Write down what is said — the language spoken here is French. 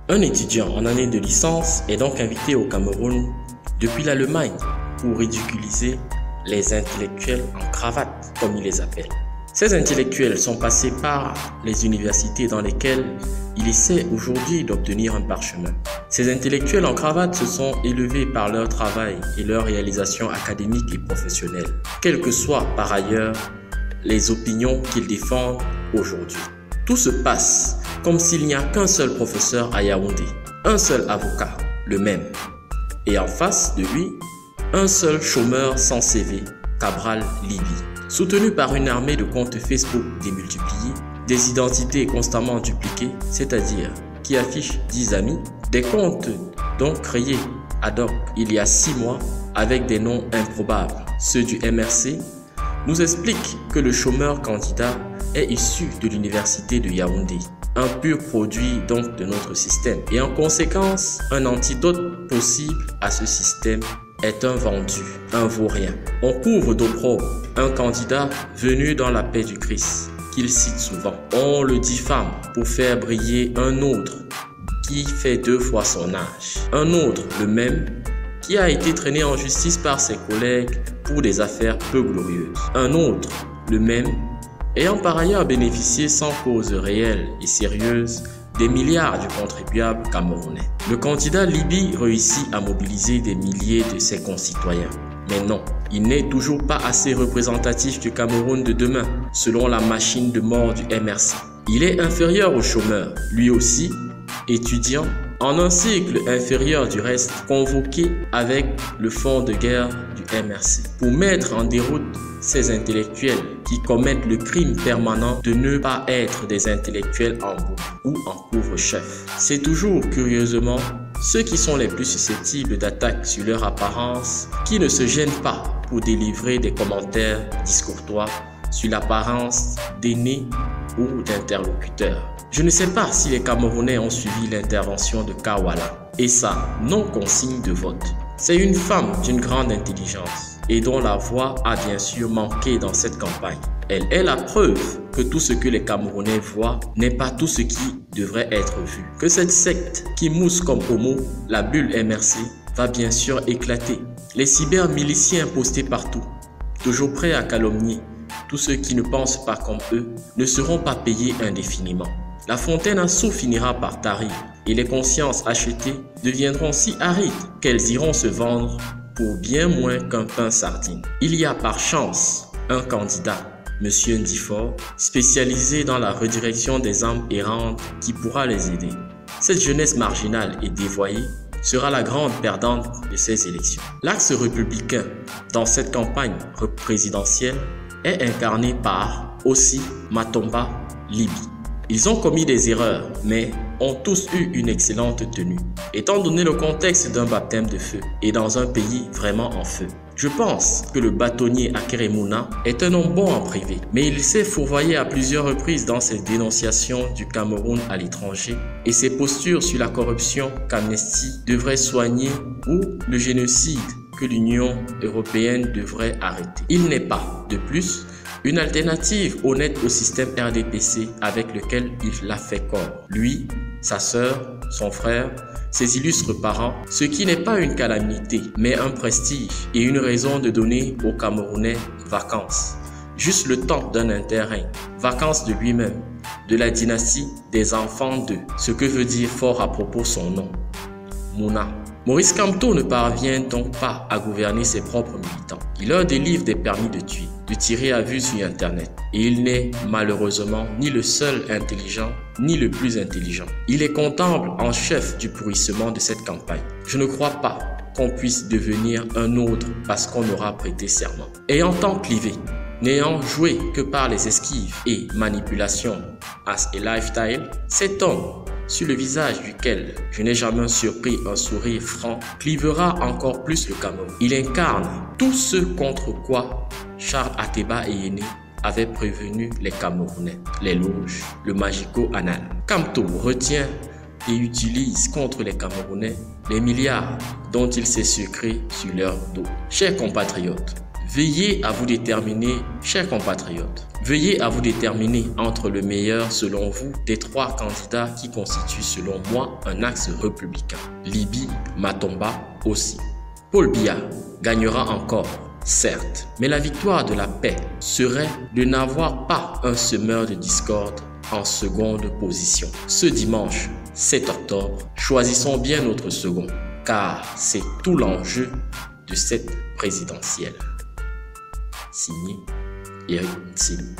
Un étudiant en année de licence est donc invité au Cameroun depuis l'Allemagne pour ridiculiser les intellectuels en cravate, comme il les appelle. Ces intellectuels sont passés par les universités dans lesquelles il essaie aujourd'hui d'obtenir un parchemin. Ces intellectuels en cravate se sont élevés par leur travail et leur réalisation académique et professionnelle, quelles que soient par ailleurs les opinions qu'ils défendent aujourd'hui. Tout se passe comme s'il n'y a qu'un seul professeur à Yaoundé, un seul avocat, le même, et en face de lui, un seul chômeur sans CV, Cabral Libi. Soutenu par une armée de comptes Facebook démultipliés, des identités constamment dupliquées, c'est-à-dire qui affichent 10 amis, des comptes donc créés ad hoc il y a 6 mois avec des noms improbables, ceux du MRC, nous explique que le chômeur candidat est issu de l'université de Yaoundé, un pur produit donc de notre système et en conséquence un antidote possible à ce système est un vendu, un vaurien. On couvre d'opprobre un candidat venu dans la paix du Christ, qu'il cite souvent. On le diffame pour faire briller un autre qui fait 2 fois son âge. Un autre, le même, qui a été traîné en justice par ses collègues pour des affaires peu glorieuses. Un autre, le même, ayant par ailleurs bénéficié sans cause réelle et sérieuse des milliards du contribuable camerounais. Le candidat Libi réussit à mobiliser des milliers de ses concitoyens. Mais non, il n'est toujours pas assez représentatif du Cameroun de demain, selon la machine de mort du MRC. Il est inférieur au chômeur, lui aussi, étudiant, en un cycle inférieur du reste, convoqué avec le fonds de guerre du MRC, pour mettre en déroute ces intellectuels qui commettent le crime permanent de ne pas être des intellectuels en boucle ou en couvre-chef. C'est toujours, curieusement, ceux qui sont les plus susceptibles d'attaques sur leur apparence qui ne se gênent pas pour délivrer des commentaires discourtois sur l'apparence d'aînés ou d'interlocuteurs. Je ne sais pas si les Camerounais ont suivi l'intervention de Kawala et sa non-consigne de vote. C'est une femme d'une grande intelligence et dont la voix a bien sûr manqué dans cette campagne. Elle est la preuve que tout ce que les Camerounais voient n'est pas tout ce qui devrait être vu. Que cette secte qui mousse comme homo, la bulle MRC, va bien sûr éclater. Les cyber-miliciens postés partout, toujours prêts à calomnier tous ceux qui ne pensent pas comme eux, ne seront pas payés indéfiniment. La fontaine à sous finira par tarir et les consciences achetées deviendront si arides qu'elles iront se vendre pour bien moins qu'un pain sardine. Il y a par chance un candidat, M. Ndifor, spécialisé dans la redirection des âmes errantes qui pourra les aider. Cette jeunesse marginale et dévoyée sera la grande perdante de ces élections. L'axe républicain dans cette campagne présidentielle est incarné par aussi Matomba Libi. Ils ont commis des erreurs, mais ont tous eu une excellente tenue, étant donné le contexte d'un baptême de feu et dans un pays vraiment en feu. Je pense que le bâtonnier Akeremouna est un homme bon en privé, mais il s'est fourvoyé à plusieurs reprises dans ses dénonciations du Cameroun à l'étranger et ses postures sur la corruption qu'Amnesty devrait soigner ou le génocide que l'Union européenne devrait arrêter. Il n'est pas, de plus, une alternative honnête au système RDPC avec lequel il a fait corps. Lui, sa sœur, son frère, ses illustres parents, ce qui n'est pas une calamité, mais un prestige et une raison de donner aux Camerounais vacances. Juste le temps d'un interrègne, vacances de lui-même, de la dynastie des enfants de, ce que veut dire fort à propos son nom, Mouna. Maurice Kamto ne parvient donc pas à gouverner ses propres militants. Il leur délivre des permis de tuer, de tirer à vue sur Internet. Et il n'est malheureusement ni le seul intelligent, ni le plus intelligent. Il est comptable en chef du pourrissement de cette campagne. Je ne crois pas qu'on puisse devenir un autre parce qu'on aura prêté serment. Ayant tant clivé, n'ayant joué que par les esquives et manipulations as a lifestyle, cet homme, sur le visage duquel je n'ai jamais surpris un sourire franc, clivera encore plus le Cameroun. Il incarne tout ce contre quoi Charles Ateba Eyene avait prévenu les Camerounais, les loges, le magico-anal. Kamto retient et utilise contre les Camerounais les milliards dont il s'est sucré sur leur dos. Chers compatriotes, Veuillez à vous déterminer, chers compatriotes, veuillez à vous déterminer entre le meilleur, selon vous, des 3 candidats qui constituent, selon moi, un axe républicain. Libye, Matomba aussi. Paul Biya gagnera encore, certes, mais la victoire de la paix serait de n'avoir pas un semeur de discorde en seconde position. Ce dimanche 7 octobre, choisissons bien notre second, car c'est tout l'enjeu de cette présidentielle. Signé Eric Nsili.